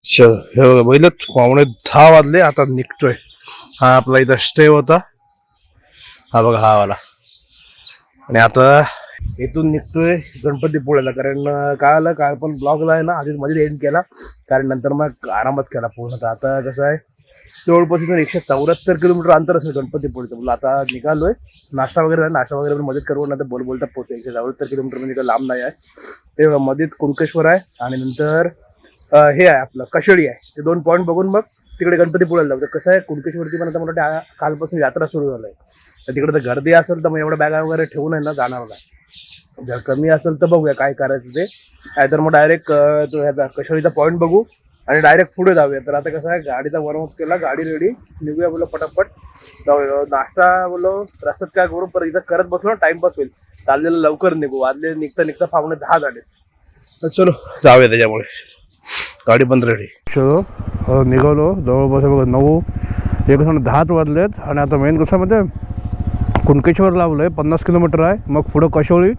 हे बघा बघितलं, 9:10 वाजले, आता निघतोय. हा आपला इथं स्टे होता, हा बघा हा वाला. आणि आता इथून निघतोय गणपतीपुळ्याला. कारण काय आलं, काय पण ब्लॉगला आहे ना आधीच मध्ये एंड केला, कारण नंतर मग आरामात केला पूर्ण. तर आता कसं आहे, जवळपास 174 किलोमीटर अंतर असेल गणपतीपुळेचं. बोला आता निघालोय, नाश्ता वगैरे पण मदत करू, नाही तर बोलता पोहोचतो. 174 किलोमीटर म्हणजे काही लांब नाही आहे. ते मध्येच कुणकेश्वर आहे आणि नंतर हे आहे आपलं कशेळी आहे. ते 2 पॉईंट बघून मग तिकडे गणपतीपुळ्याला जाऊ. कसं आहे, कुणकेश्वरची पण आता मला कालपासून यात्रा सुरू झाली आहे. तर तिकडे तर गर्दी असेल तर मग एवढ्या बॅगा वगैरे ठेवून आहे ना जाणार नाही. जर कमी असेल तर बघूया काय करायचं ते. नाहीतर मग डायरेक्ट तो ह्याचा कशेळीचा पॉईंट बघू आणि डायरेक्ट पुढे जाऊया. तर आता कसं आहे, गाडीचा वॉर्मअप केला, गाडी रेडी, निघूया बोलो पटापट. नाश्ता बोलो रस्त्यात काय करू, पर इथं करत बसलो ना टाइमपास होईल. चाललेलं लवकर निघू, वाजले निघता 9:45 झाले. तर चलो जाऊया, त्याच्यामुळे गाडी पण रेडी. चलो निघालो, जवळपास बघा 9:10 वाजलेत. आणि आता मेन कसं म्हणजे कुणकेश्वर लावलं आहे, 50 किलोमीटर आहे, मग पुढं कशोळी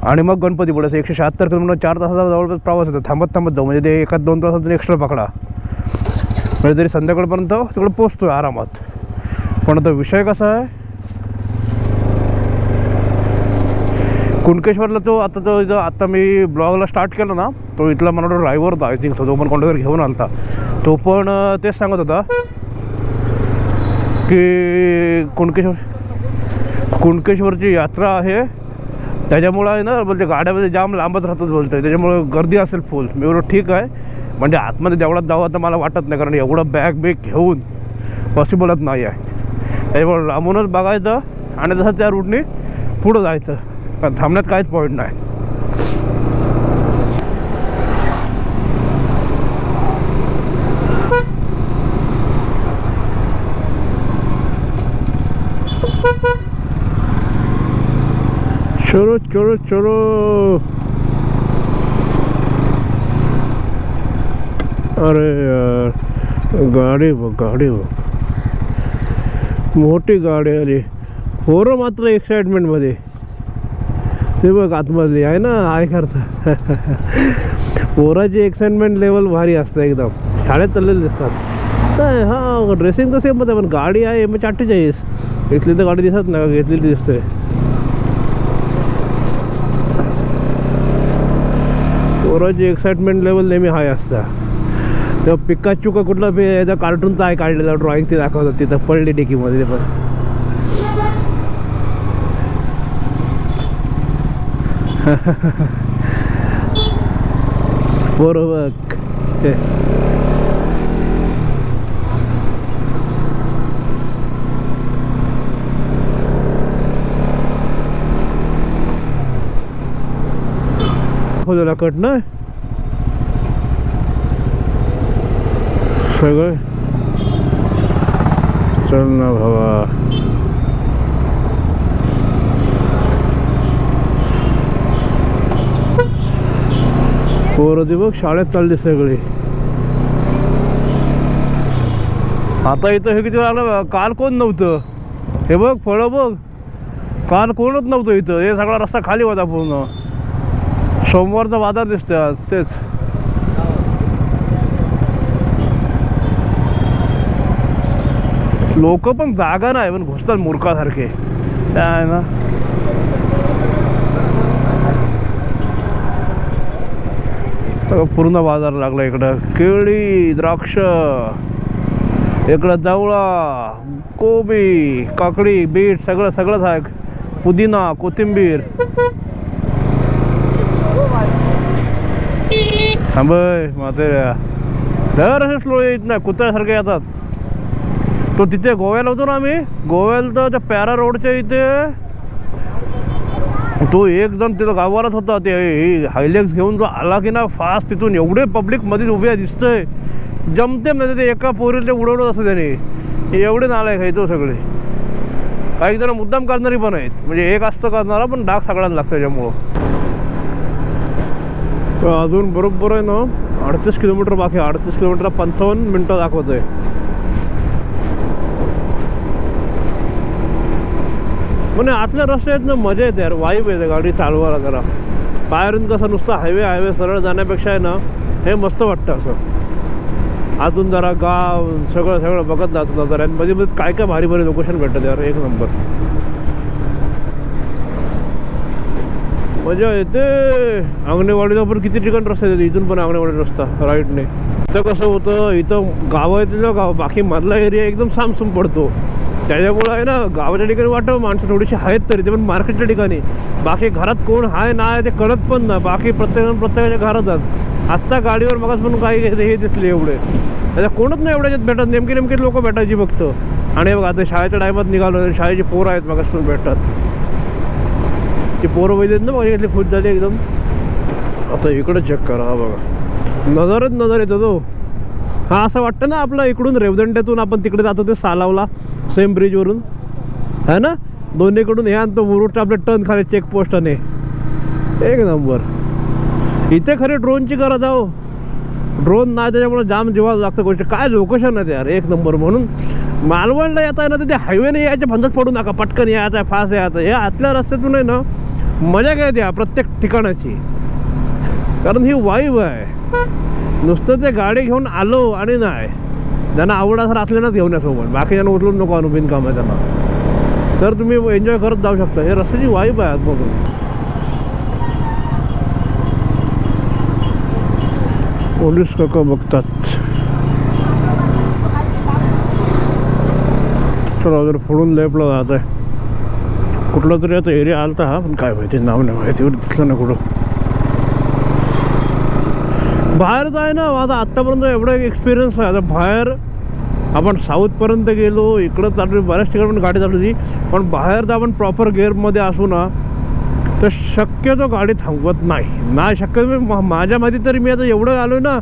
आणि मग गणपतीपुळ्याचं 176 किलोमीटर, 4 तासाचा जवळपास प्रवास होतो. थांबत जाऊ, म्हणजे ते 1-2 तासात एक्स्ट्रा पकडा, म्हणजे तरी संध्याकाळपर्यंत तिकडे पोचतो आहे आरामात. पण आता विषय कसा आहे, कुणकेश्वरला आता मी ब्लॉगला स्टार्ट केलं ना, तो इथला मला ड्रायव्हर होता, आय थिंक तो पण कॉन्टॅक्टर घेऊन आला होता. तो पण तेच सांगत होता की कुणकेश्वरची यात्रा आहे, त्याच्यामुळं आहे ना बोलते गाड्यामध्ये जाम लांबच राहतच बोलतोय, त्याच्यामुळं गर्दी असेल फुल. मी बोललो ठीक आहे, म्हणजे आतमध्ये देवळात जावं तर मला वाटत नाही, कारण एवढं बॅग घेऊन पॉसिबलच नाही आहे. त्याच्यामुळे लांबूनच बघायचं आणि तसं त्या रूटने पुढं जायचं, कारण थांबण्यात काहीच पॉईंट नाही. चलो चलो चलो. अरे यार, गाडी बघ, मोठी गाडी आली. पोरं मात्र एक्साइटमेंटमध्ये, ते बघ आतमधली आहे ना, आहे करता. पोराची एक्साइटमेंट लेवल भारी असतं एकदम, शाळेत चाललेले दिसतात. नाही हा ड्रेसिंग तर सेमच आहे, पण गाडी आहे MH48. इथली तर गाडी दिसत नाही, घेतलेली दिसते. पोराची एक्साइटमेंट लेवल नेहमी हाय असतं. तेव्हा पिकाचू का कुठला याचा कार्टूनचा आहे काढलेला ड्रॉइंग, ते दाखवतात तिथं पडली डिकीमध्ये. ते पण बरोबर. खोलेला कट ना सगळं. चल ना भावा, पोरं ती बघ शाळेत चालली सगळी. आता इथं हे किती आलं, काल कोण नव्हतं. हे बघ फळं बघ, काल कोणच नव्हतं इथं. हे सगळा रस्ता खाली होता पूर्ण. सोमवारचा बाजार दिसतोय आज. तेच लोक पण जागा नाही, पण घुसतात मूर्खासारखे. काय आहे ना, पूर्ण बाजार लागला इकडं. केळी, द्राक्ष, इकडं जवळा, कोबी, काकडी, बीट, सगळंच आहे. पुदिना, कोथिंबीर. थांबय म्हाताऱ्या, दर असे स्लो येत नाही, कुत्र्यासारखे येतात. तो तिथे गोव्याला होतो ना आम्ही, गोव्याला तर त्या पॅरा रोडच्या इथे तो एक जण तिथं गावालाच होता. ते हायलेक्स घेऊन जो आला की ना फास्ट, तिथून एवढे पब्लिक मध्ये उभे दिसतंय, जमते म्हणजे ते एका पोरीला उडवलं असतं त्याने. एवढे नालायक आहे तो सगळे. काही जण मुद्दाम करणारी पण आहेत, म्हणजे एक असतं करणारा, पण डाग सगळ्यांना लागतं त्याच्यामुळं. अजून बरोबर आहे ना 38 किलोमीटर बाकी. 38 किलोमीटर 55 मिनटं दाखवत आहे. म्हणजे आतल्या रस्त्यात ना मजा येते यार, वाईब येते गाडी चालवायला. जरा बाहेरून कसं नुसतं हायवे सरळ जाण्यापेक्षा आहे ना, हे मस्त वाटतं असं. अजून जरा गाव सगळं सगळं बघत जातो जरा. आणि मध्ये मध्ये काय काय भारी भारी लोकेशन भेटतात यार, एक नंबर मजा येते. अंगणेवाडीला पण किती ठिकाण रस्ता येते, इथून पण अंगणेवाडी रस्ता राईटने. इथं कसं होतं, इथं गाव आहे तिथं गाव, बाकी मधला एरिया एकदम सामसूम पडतो. त्याच्यामुळं आहे ना, गावाच्या ठिकाणी वाटतं माणसं थोडीशी आहेत तरी, ते पण मार्केटच्या ठिकाणी. बाकी घरात कोण आहे ना ते कळत पण ना, बाकी प्रत्येकाच्या घरातच. आत्ता गाडीवर मगाच पण काही हे दिसले एवढे, त्याच्या कोणच नाही एवढ्याच्यात भेटत. नेमके लोक भेटायची फक्त. आणि बघ आता शाळेच्या टायमात निघालो, शाळेची पोरं आहेत मगाच पण भेटतात. ती पोरं वैद्यत ना बघितली, खुश झाली एकदम. आता इकडे चेक करा, हा बघा नजर येतो तो. हा असं वाटतं ना आपलं इकडून रेवदंड्यातून आपण तिकडे जातो ते सालावला सेम ब्रिजवरून है ना, दोन्हीकडून हे आणतो मुरुड आपले टर्न खाली चेकपोस्टाने. एक नंबर. इथे खरे ड्रोनची गरज आहे. ड्रोन नाही त्याच्यामुळे जाम जीवा लागतं गोष्ट. काय लोकेशन आहे यार, एक नंबर. म्हणून मालवणला येता आहे ना तर ते हायवेने यायच्या भंदच पडू नका, पटकन यायचं आहे, फास्ट यायचं. हे आतल्या रस्त्यातून आहे ना मजा काय द्या प्रत्येक ठिकाणाची, कारण ही वाईब आहे. नुसतं ते गाडी घेऊन आलो आणि नाही, ज्यांना आवड असं असलेलाच घेऊन यासोबत, बाकी ज्यांना उचलून नको आणू बिनकाम आहे त्यांना, तर तुम्ही एन्जॉय करत जाऊ शकता. हे रस्त्याची वाईब आहे आतमधून. पोलीस काका बघतात. चला जर फोडून लेफ्टला जात आहे. कुठला तरी आता एरिया आलता हा, पण काय माहिती नाव नाही माहिती, एवढं दिसलं ना कुठं. बाहेर जाय ना माझा आत्तापर्यंत एवढा एक्सपिरियन्स आहे. आता बाहेर आपण साऊथपर्यंत गेलो, इकडं चालू बऱ्याच ठिकाणी पण गाडी चालू होती, पण बाहेर जर आपण प्रॉपर गेअरमध्ये असू ना तर शक्यतो गाडी थांबवत नाही शक्यतो. माझ्या माहिती तरी मी आता एवढं आलो ना,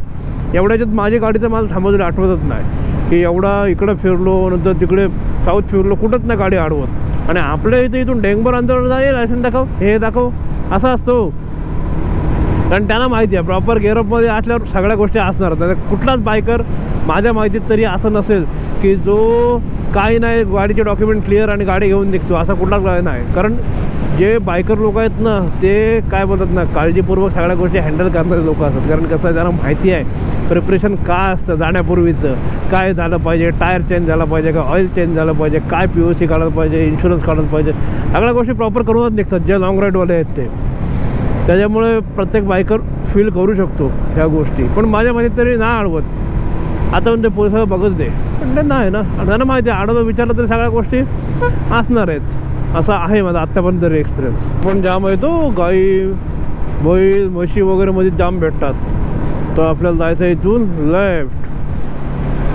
एवढ्याच्यात माझी गाडी तर मला थांबवली आठवतच नाही की एवढा इकडं फिरलो नंतर तिकडे साऊथ फिरलो, कुठंच नाही गाडी अडवत. आणि आपल्या इथे इथून डेंगभर अंतरावर जाईल, लायसन्स दाखव, हे दाखव, असं असतो. कारण त्यांना माहिती आहे प्रॉपर गेअरअपमध्ये असल्यावर सगळ्या गोष्टी असणार. तर कुठलाच बायकर माझ्या माहितीत तरी असं नसेल की जो काही नाही गाडीचे डॉक्युमेंट क्लिअर आणि गाडी घेऊन निघतो, असा कुठलाच गाडी नाही. कारण जे बायकर लोक आहेत ना ते काय बोलतात ना, काळजीपूर्वक सगळ्या गोष्टी हँडल करणारे लोक असतात. कारण कसं आहे, त्यांना माहिती आहे प्रिपरेशन काय असतं जाण्यापूर्वीचं, काय झालं पाहिजे, टायर चेंज झाला पाहिजे का, ऑइल चेंज झालं पाहिजे, काय POC काढायला पाहिजे, इन्शुरन्स काढायला पाहिजे, सगळ्या गोष्टी प्रॉपर करूनच निघतात जे लॉंग राईडवाले आहेत ते. त्याच्यामुळे प्रत्येक बायकर फील करू शकतो ह्या गोष्टी. पण माझ्या माहिती तरी नाही अडवत. आता पण ते पोलिसाला बघत दे, पण ते नाही ना, त्यांना माहिती आहे अडवं विचारलं तरी सगळ्या गोष्टी असणार आहेत. असं आहे माझा आत्तापर्यंत तरी एक्सपिरियन्स. पण जाम आहे तो, गाई बैल म्हशी वगैरे मध्ये जाम भेटतात. तर आपल्याला जायचं आहे इथून लेफ्ट,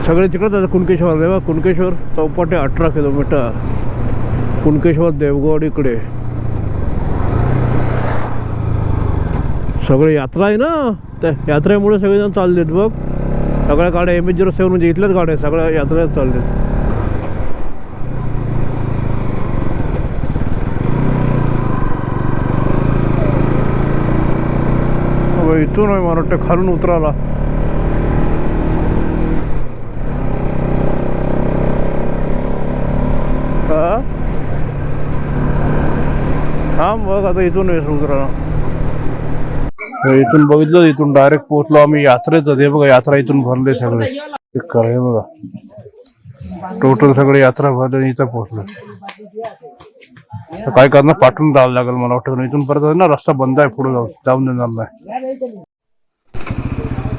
सगळे तिकडे जायचं कुणकेश्वर. देवा कुणकेश्वर चौपाटी 18 किलोमीटर, कुणकेश्वर देवगड इकडे सगळे यात्रा आहे ना, त्या यात्रेमुळे सगळेजण चाललेत बघ. सगळ्या गाड्या MH07 म्हणजे इथल्याच गाड्या सगळ्या यात्रेत चाललेत. इथून आहे मला वाटतं खालून उतराला. हा बघ आता इथून उतराला. इथून बघितलं, इथून डायरेक्ट पोहोचलो आम्ही यात्रेत. हे बघा यात्रा इथून भरले सगळे, हे बघा टोटल सगळे यात्रा भरले, इथं पोहोचलो. काय करणार, पाठवून जावं लागेल मला वाटतं. इथून परत ना रस्ता बंद आहे, पुढे जाऊन देणार नाही.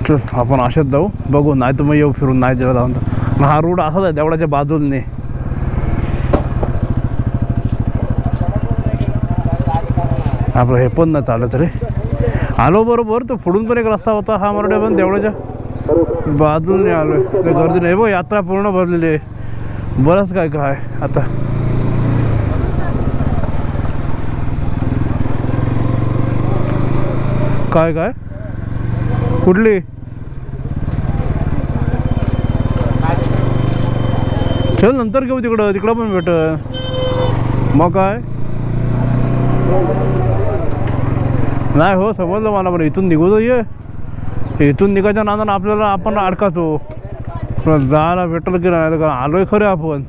चल आपण अशात जाऊ, बघू, नाही तर मग येऊ फिरून. नाही जेव्हा जाऊन तर हा रोड असाच आहे देवळाच्या बाजूने. आपलं हे पण नाही चालत रे. आलो बरोबर, तो पुढून पण एक रस्ता होता हा मराठा, पण देवळाच्या बाजूने आलोय. ते गर्दी नाही बघ, यात्रा पूर्ण भरलेली आहे. बरंच काय काय आता. काय काय कुठली चल नंतर घेऊ, तिकडं पण भेट. मग काय नाही हो, समजलं मला. पण इथून निघू ये, इथून निघायच्या नादानं आपल्याला आपण अडकाचो. जायला भेटलं की नाही, का आलोय खरे आपण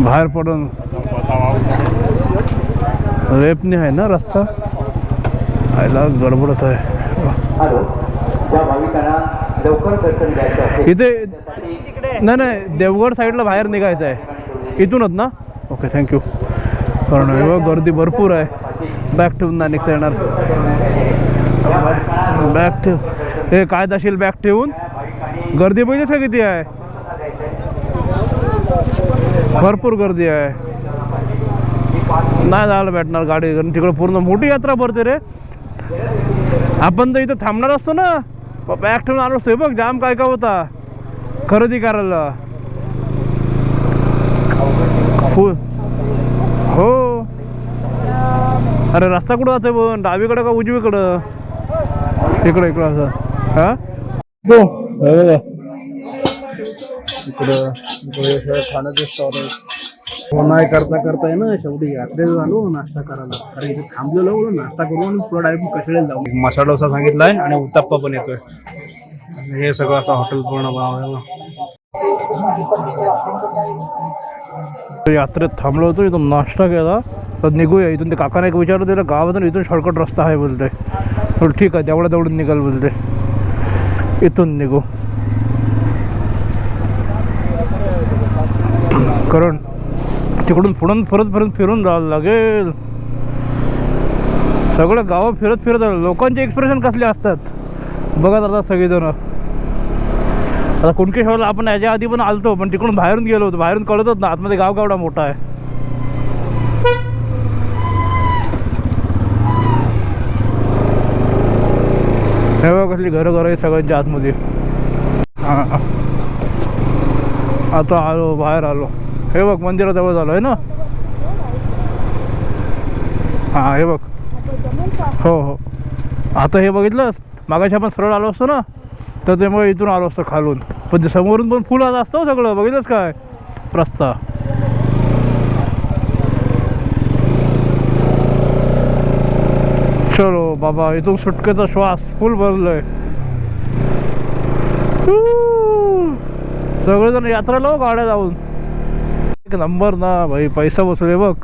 बाहेर पडून. रेपनी आहे ना रस्ता, आयला गडबडच आहे. हॅलो, ज्या भाविकांना इथे नाही नाही, देवगड साईडला बाहेर निघायचं आहे इथूनच ना. Okay thank you. कारण गर्दी भरपूर आहे. बॅग ठेवून नाही निघता येणार. बॅग ठेव, हे काय जाशील बॅग ठेवून. गर्दी बघितलीस का किती आहे, भरपूर गर्दी आहे. नाही जायला भेटणार गाडी, कारण तिकडे पूर्ण मोठी यात्रा भरते रे. आपण तर इथं थांबणार असतो ना, बॅग ठेवून आलो असतो. बघ जाम काय काय होता खरेदी करायला. हो अरे रस्ता कुठं जाते पण, डावीकडं का उजवीकडं. इकडं इकडं असं. हा इकडं खाण्याचे स्टॉल आहे. नाही करता करता आहे ना, शेवटी यात्रेत झालो नाश्ता करायला. कारण इथे थांबलेलो नाश्ता करून पुढे डायरेक्ट कशाला जाऊ. मसाला डोसा सांगितलाय आणि उत्तप्पा पण येतोय. हे सगळं असं हॉटेल पूर्ण बनवलं. यात्रेत थांबलो होतो, इथून नाश्ता केला तर निघूया इथून. ते काकाने एक विचारलं त्याला, गावातून इथून शॉर्टकट रस्ता आहे बोलते. तर ठीक आहे तेवढ्या तेवढून निघाल बोलते, इथून निघू. कारण तिकडून पुढून परत फिरून जावं लागेल. सगळं गावं फिरत फिरत लोकांचे एक्सप्रेशन कसले असतात बघा आता सगळेजण. आता कुणकेश्वरला आपण याच्या आधी पण आलतो, पण तिकडून बाहेरून गेलो होतो. बाहेरून कळतच ना आतमध्ये गाव केवढा मोठा आहे. हे बघ कसली घरं आहे सगळ्यांच्या आतमध्ये. हां आता आलो बाहेर आलो. हे बघ मंदिराजवळ झालो आहे ना. हां हे बघ. हो हो आता हे बघितलंस, मागाशी आपण सरळ आलो असतो ना, तर त्यामुळे इथून आलो असतो खालून. पण ते समोरून पण फुल आला असतं सगळं. बघितलंस काय रस्ता. चलो बाबा, इथून सुटकेचा श्वास फुल भरलोय. सगळेजण यात्रेला गाड्या जाऊन. एक नंबर ना भाई, पैसा बसले बघ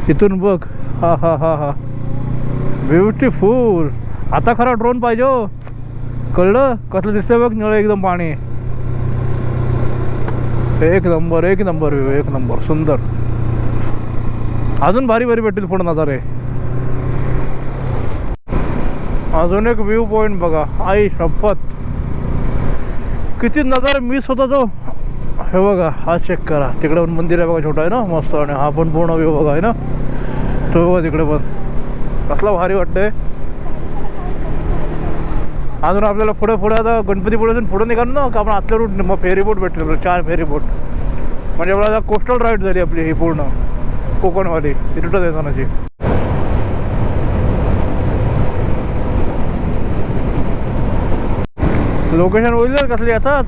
इथून बघ. हा हा हा हा ब्युटिफुल. आता खरा ड्रोन पाहिजे हो, कळलं कसलं दिसतंय बघ निळं एकदम पाणी. एक नंबर एक नंबर व्ह्यू, एक नंबर सुंदर. अजून भारी भारी भेटतील पुढे नजारे. अजून एक व्ह्यू पॉइंट बघा. आई शपथ किती नजारा मिस होता तो. हे बघा हा चेक करा, तिकडे पण मंदिर आहे बघा, छोटा आहे ना मस्त. आणि हा पण पूर्ण व्ह्यू बघा आहे ना तो बघा तिकडे पण, कसला भारी वाटतंय. अजून आपल्याला पुढे आता गणपतीपुळेतून पुढे निघालो ना का आपण आतल्या रूट, मग फेरी बोट भेटले 4 फेरी बोट. म्हणजे आपल्याला कोस्टल राईड झाली आपली ही पूर्ण कोकणवाली तिथं येतानाची. लोकेशन होईल कसली येतात.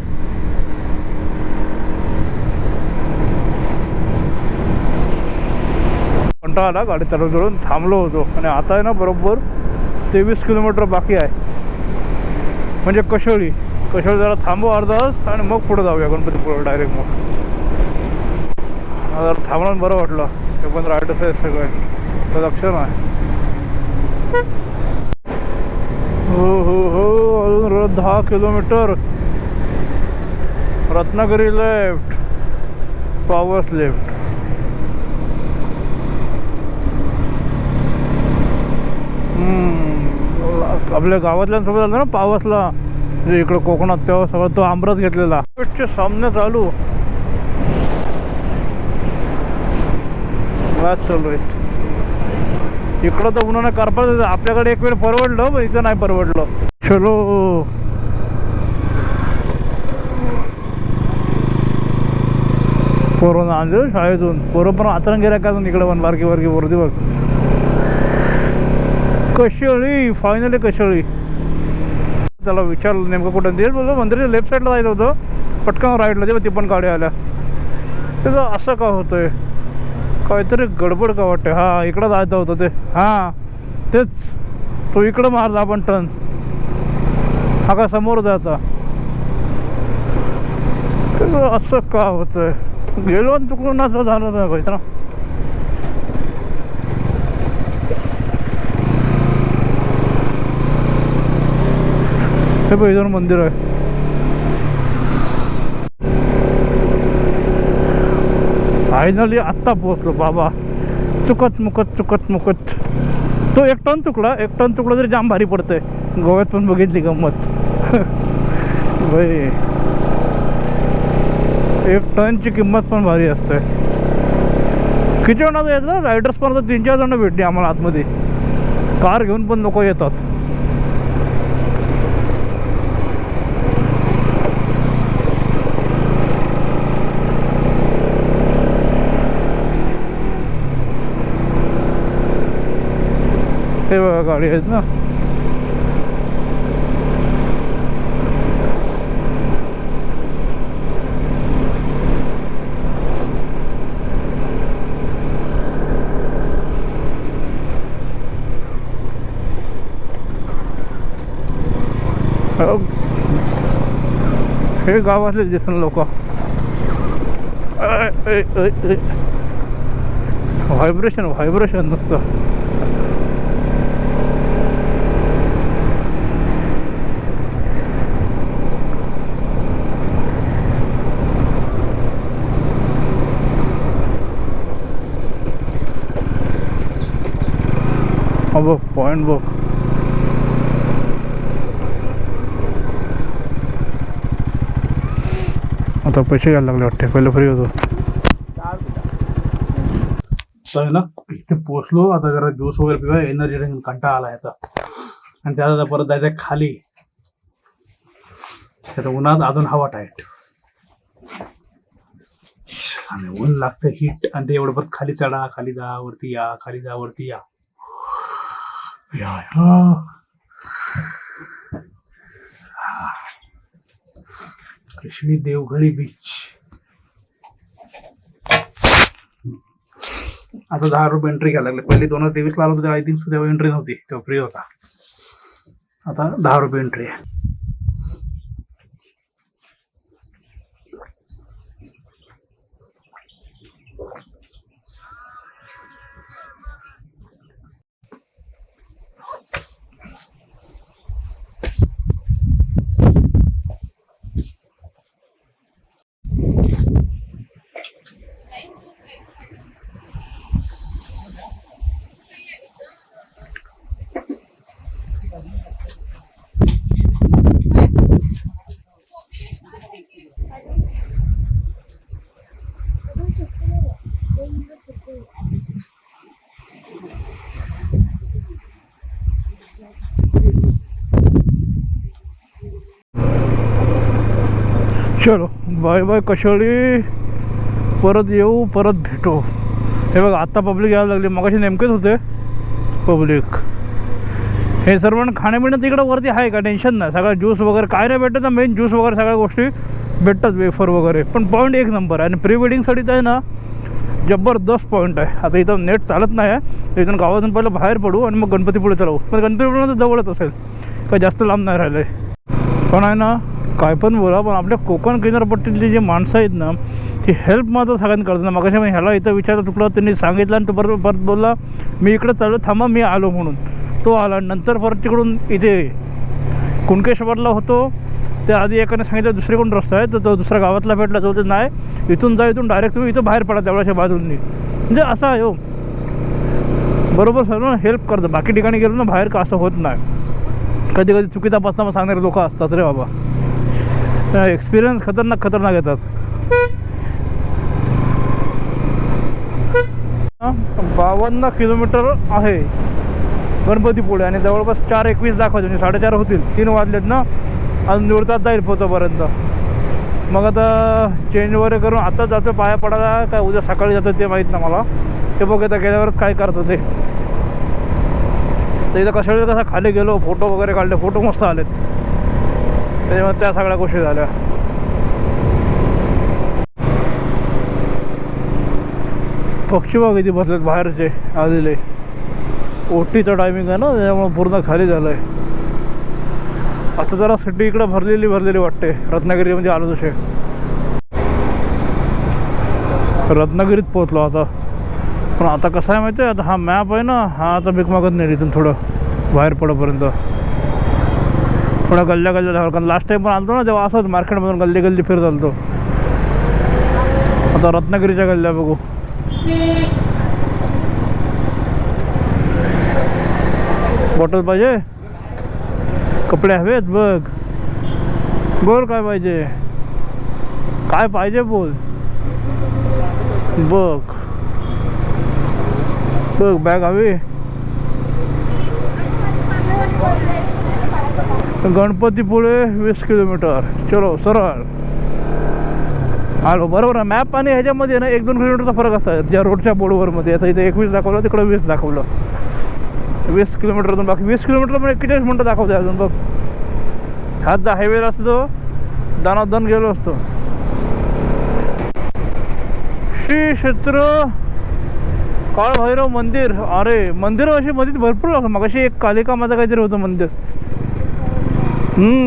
कंटाळा आला गाडी चालवून थांबलो होतो. आणि आता आहे ना बरोबर 23 किलोमीटर बाकी आहे. म्हणजे कशोळी जरा थांबू अर्धा तास आणि मग पुढे जाऊया गणपतीपुळे डायरेक्ट. मग जरा थांबणं बरं वाटलं. ते पण राईडच आहे सगळे, तर लक्ष नाही. हो हो हो अजून 10 किलोमीटर. रत्नागिरी लेफ्ट, पावस लेफ्ट. आपल्या गावातल्यांसोबत आलं ना पावसला, म्हणजे इकडं कोकणात, तेव्हा सगळं तो आमरस घेतलेला. सामने चालू मॅच चालू आहेत. इकडं तर उन्हाने करपात. आपल्याकडे एक वेळ परवडलं, पण इथं नाही परवडलं. चलो पोरं आणलं शाळेतून. पोरं पण आचरण गेल्या का इकडे पण बारकी वरती बघ. कशेळी फायनली कशेळी. त्याला विचारलं नेमकं कुठं. तेच बोललो मंदिराच्या लेफ्ट साईडला जायचं होतं, पटकन राईटला तेव्हा ती पण गाड्या आल्या. त्याचं असं का होतंय, काहीतरी गडबड का वाटते. हा इकडं जायचं होतं ते. हां तेच तो इकडं मारला आपण टर्न. हा का समोर जायचा. त्याचं असं का होतंय. गेलो आणि चुकून असं झालं नाही पाहिजे ना. हे बघ इथं मंदिर आहे. फायनली आत्ता पोहोचलो बाबा. चुकत मुकत तो 1 टन चुकला. 1 टन चुकला तरी जाम भारी पडतंय. गोव्यात पण बघितली गंमत भाई. 1 टनची किंमत पण भारी असते. किती जणांचं येतं रायडर्स पण 3-4 जण भेटली आम्हाला आतमध्ये. कार घेऊन पण लोक येतात. हे बघा गाडी आहेत ना. हे गावातले दिसून लोक. व्हायब्रेशन नुसतं. बघ पॉइंट बघ. आता पैसे घ्यायला लागले वाटते. पहिले फ्री होतो. तर ना इथे पोचलो. आता जरा ज्यूस वगैरे पिवा. एनर्जी ड्रिंक कंटाळा आला याचा. आणि त्याचा परत जायचं खाली. त्याचा उन्हात अजून हवा टाईट आणि ऊन लागतं हीट. आणि ते एवढं परत खाली चढा, खाली जा, वरती या, खाली जा, वरती या. कृष्णी देवघळी बीच. आता 10 रुपये एंट्री घ्यायला लागले. पहिले 2023 ला आलो तेव्हा आय थिंक तेव्हा एंट्री नव्हती. तेव्हा फ्री होता. आता 10 रुपये एंट्री आहे. चलो बाय बाय कशाळी. परत येऊ, परत भेटू. हे बघा आता पब्लिक यायला लागली. मगाशी नेमकेच होते पब्लिक. हे सर्व खाण्यापिणं तिकडं वरती आहे का टेन्शन नाही. सगळं ज्यूस वगैरे काय नाही भेटत ना. मेन ज्यूस वगैरे सगळ्या गोष्टी भेटतात. वेफर वगैरे. पण पॉईंट 1 नंबर आहे. आणि प्री वेडिंगसाठी आहे ना जबरदस्त पॉईंट आहे. आता इथं नेट चालत नाही आहे. इथून गावातून पहिलं बाहेर पडू आणि मग गणपतीपुळे चालवू. पण गणपतीपुळे तर जवळच असेल. काही जास्त लांब नाही राहिलं आहे. पण आहे ना काय पण बोला, पण आपल्या कोकण किनारपट्टीतली जी माणसं आहेत ना ती हेल्प मात्र सगळ्यांनी करतात ना. मगाशी मी ह्याला इथं विचारत चुकलं. त्यांनी सांगितलं आणि तो परत बोलला मी इकडे चाललो, थांबा मी आलो म्हणून. तो आला. नंतर परत तिकडून इथे कुणकेश्वरला होतो. त्या आधी एकाने सांगितलं दुसरीकडून रस्ता आहे. तर तो दुसऱ्या गावातला भेटला. तो ते नाही इथून जा, इथून डायरेक्ट तुम्ही इथं बाहेर पडा तेवढ्याच्या बाजूंनी. म्हणजे असं आहे हो. बरोबर सर्व हेल्प करतं. बाकी ठिकाणी गेलो ना बाहेर का असं होत नाही. कधी कधी चुकीचा पस्तावा सांगणारे लोक असतात रे बाबा. एक्सपिरियन्स खतरनाक येतात. 52 किलोमीटर आहे गणपतीपुळे आणि जवळपास 4:21 दाखवते. म्हणजे 4:30 होतील. 3 वाजलेत ना. अजून निवडतात जाईल पोहोचपर्यंत. मग आता चेंज वगैरे करून आता जातो पाया पडायला. काय उद्या सकाळी जातं ते माहीत ना मला. ते बघ आता गेल्यावरच काय करतं ते. तर इथं कशाला कसं खाली गेलो, फोटो वगैरे काढले. फोटो मस्त आलेत. त्याच्यामुळे त्या सगळ्या गोष्टी झाल्या. पक्षी बघ किती बसलेत बाहेरचे आलेले. ओटीचा टायमिंग आहे ना त्याच्यामुळे पूर्ण खाली झालं आहे. आता जरा सिटी इकडं भरलेली वाटते. रत्नागिरीमध्ये आलो तसे. रत्नागिरीत पोहोचलो आता. पण आता कसं आहे माहिती आहे, आता हा मॅप आहे ना हा आता भीक मागत नाही इथून थोडं बाहेर पडोपर्यंत. थोडा गल्ल्या गल्ल्या धावला, कारण लास्ट टाइम पण आलतो ना तेव्हा असंच मार्केटमधून गल्ली गल्ली फिरत आलतो. आता रत्नागिरीच्या गल्ल्या बघू. बॉटल पाहिजे, कपडे हवेत बघ, बोल काय पाहिजे, काय पाहिजे बोल, बघ बघ बॅग हवी. गणपतीपुळे 20 किलोमीटर, चलो सरळ आलो. बरोबर आहे, मॅप आणि ह्याच्यामध्ये ना 1-2 किलोमीटरचा फरक असतात ज्या रोडच्या बोर्डवर मध्ये. आता इथे 21 दाखवलं, तिकडं 20 दाखवलं. 20 किलोमीटरतून बाकी 20 किलोमीटर पण 41 मिनटं दाखवते अजून बघ. हात जर हायवेला असतो दानादन गेलो असतो. श्री क्षेत्र काळभैरव मंदिर. अरे मंदिर अशी मध्ये भरपूर असं. मग अशी एक कालिका माता काहीतरी होतं मंदिर,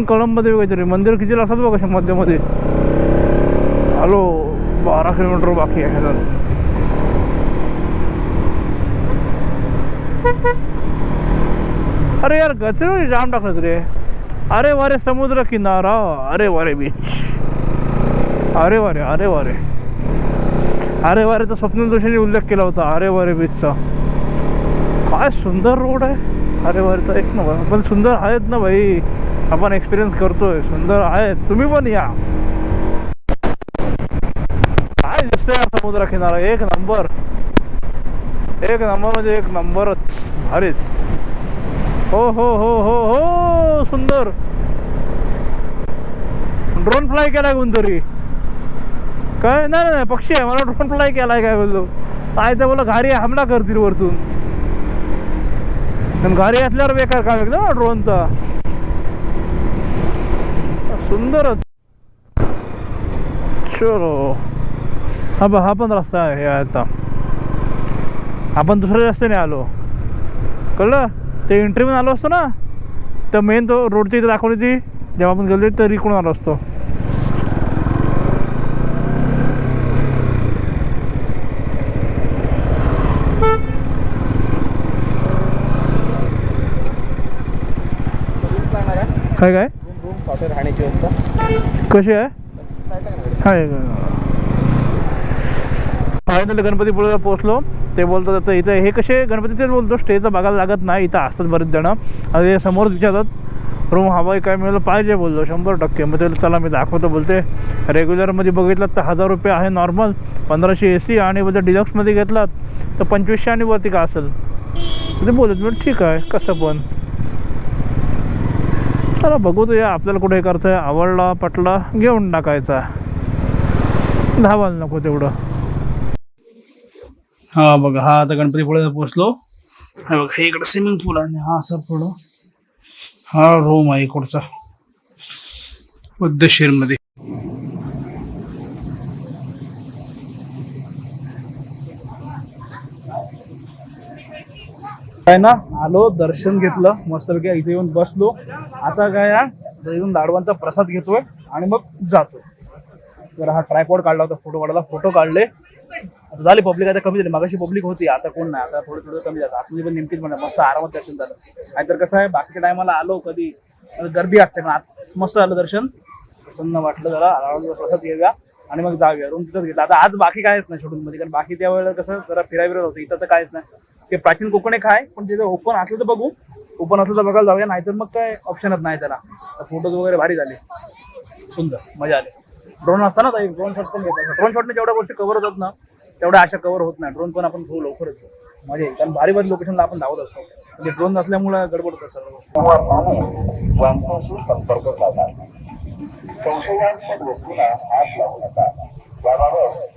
कळंबमध्ये काहीतरी मंदिर. किती असतात बघ अशा मध्यमध्ये. हॅलो 12 किलोमीटर बाकी आहे. अरे यार गचरो जाम टाकलं रे. अरे वारे समुद्र किनारा, अरे वारे बीच, अरे वारे, अरे वारे, अरे वारेचा स्वप्नील जोशीने उल्लेख केला होता अरे वारे बीचचा. काय सुंदर रोड आहे अरे वारेचा, एक नंबर. पण सुंदर आहेत ना भाई, आपण एक्सपिरियन्स करतोय, सुंदर आहेत. तुम्ही पण या. काय दिसतंय समुद्र किनारा, एक नंबर, एक नंबर म्हणजे एक नंबरच, भारीच. हो हो हो हो हो सुंदर. ड्रोन फ्लाय केलाय कोणतरी, काय नाही नाही पक्षी आहे, मला ड्रोन फ्लाय केलाय काय बोललो. काय तर बोला घारी हमला करतील वरतून, घारी असल्यावर बेकार काम एकदम ड्रोनचा. सुंदरच. चलो हा पण रस्ता आहे याचा. आपण दुसऱ्या रस्त्याने आलो, कळलं. ते एंट्रीमधून आलो असतो ना, तर मेन तो रोडची इथे दाखवली ती जेव्हा आपण गेलो तर इकडून आलो असतो. काय काय राहण्याची व्यवस्था कशी आहे. हाय फायनली गणपतीपुळेला पोहोचलो. ते बोलतात आता इथं हे कसे गणपतीचेच बोलतो, स्टेचं बघायला लागत नाही. इथं असतात बरेच जण. आता हे समोरच विचारतात रूम हवाई काय मिळालं पाहिजे बोललो 100%. मग त्याला चला मी दाखवतो. बोलते रेग्युलरमध्ये बघितलात तर 1000 रुपये आहे नॉर्मल, 1500 AC, आणि जर डिलक्समध्ये घेतलात तर 2500 आणि वरती का असेल. ते बोलत मी ठीक आहे कसं पण चला बघू तर या. आपल्याला कुठे हे करतं आहे, आवडला पटला घेऊन टाकायचा, धावायला नको तेवढं. हा बघा, हा आता गणपतीपुळेला पोचलो. हा बघा हे इकडं स्विमिंग पूल आहे, हा असं पुढं हा रूम आहे इकडचा पद्धतशीरमध्ये. काय ना आलो, दर्शन घेतलं मस्तपैकी. इथे येऊन बसलो. आता काय येऊन लाडवांचा प्रसाद घेतोय आणि मग जातो. जरा हा ट्रायपॉड काढला होता फोटो काढायला, फोटो काढले. आता झाली पब्लिक, आता कमी झाली. मागाशी पब्लिक होती, आता कोण नाही, आता थोडं थोडं कमी जातं. आतमध्ये पण नेमकीच म्हणा मस्त आरामात दर्शन झालं. नाहीतर कसं आहे बाकीच्या टायमाला आलो कधी गर्दी असते, पण आज मस्त झालं दर्शन, प्रसन्न वाटलं. जरा आरामात प्रसाद घेऊया आणि मग जाऊया. रूम तिथंच घेतला. आता आज बाकी कायच नाही शेड्यूलमध्ये, कारण बाकी त्यावेळेला कसं जरा फिरायला होतं. इथं तर कायच नाही. ते प्राचीन कोकण एक आहे, पण तिथं ओपन असलं तर बघू, ओपन असलं तर बघायला जाऊया. नाहीतर मग काय ऑप्शनच नाही त्याला. फोटोज वगैरे भारी झाले, सुंदर मजा आली. ड्रोन असता ना, एक ड्रोन शॉट पण घेतला. ड्रोन शॉटने जेवढ्या गोष्टी कव्हर होतात ना तेवढ्या अशा कव्हर होत नाही. ड्रोन पण आपण खूप लवकर येतो, मजा येईल. कारण भारी भारी लोकेशनला आपण धावत असतो. म्हणजे ड्रोन नसल्यामुळे गडबड होतात सगळ्या गोष्टी. यांच्याशी संपर्क साधा. संशयास्पद व्यक्तीला हात लावू नका. याबाबत